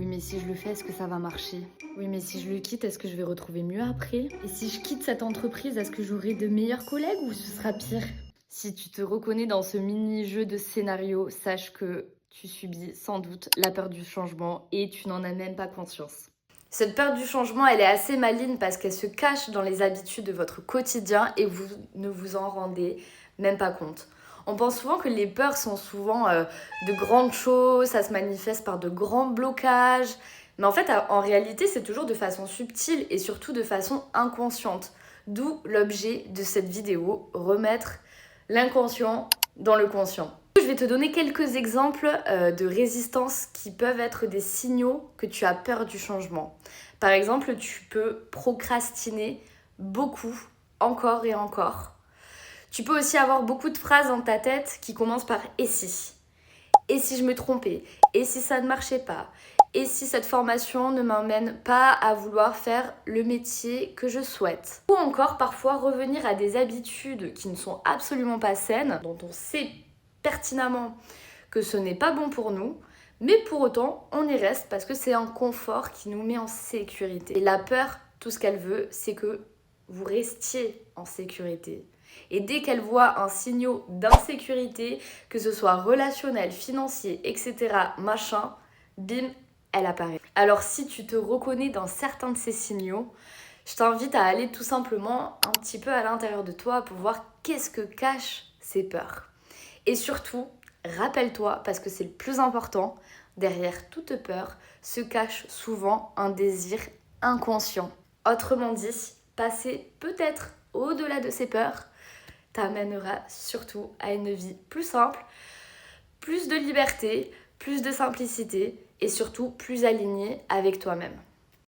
Oui, mais si je le fais, est-ce que ça va marcher? Oui, mais si je le quitte, est-ce que je vais retrouver mieux après? Et si je quitte cette entreprise, est-ce que j'aurai de meilleurs collègues ou ce sera pire? Si tu te reconnais dans ce mini-jeu de scénario, sache que tu subis sans doute la peur du changement et tu n'en as même pas conscience. Cette peur du changement, elle est assez maligne parce qu'elle se cache dans les habitudes de votre quotidien et vous ne vous en rendez même pas compte. On pense souvent que les peurs sont souvent de grandes choses, ça se manifeste par de grands blocages, mais en fait, en réalité, c'est toujours de façon subtile et surtout de façon inconsciente. D'où l'objet de cette vidéo, remettre l'inconscient dans le conscient. Je vais te donner quelques exemples de résistance qui peuvent être des signaux que tu as peur du changement. Par exemple, tu peux procrastiner beaucoup, encore et encore. Tu peux aussi avoir beaucoup de phrases dans ta tête qui commencent par « et si ?» Et si je me trompais? Et si ça ne marchait pas? Et si cette formation ne m'emmène pas à vouloir faire le métier que je souhaite? Ou encore parfois revenir à des habitudes qui ne sont absolument pas saines, dont on sait pertinemment que ce n'est pas bon pour nous, mais pour autant on y reste parce que c'est un confort qui nous met en sécurité. Et la peur, tout ce qu'elle veut, c'est que vous restiez en sécurité. Et dès qu'elle voit un signal d'insécurité, que ce soit relationnel, financier, etc., machin, bim, elle apparaît. Alors si tu te reconnais dans certains de ces signaux, je t'invite à aller tout simplement un petit peu à l'intérieur de toi pour voir qu'est-ce que cachent ces peurs. Et surtout, rappelle-toi, parce que c'est le plus important, derrière toute peur se cache souvent un désir inconscient. Autrement dit, passer peut-être au-delà de ces peurs t'amènera surtout à une vie plus simple, plus de liberté, plus de simplicité et surtout plus alignée avec toi-même.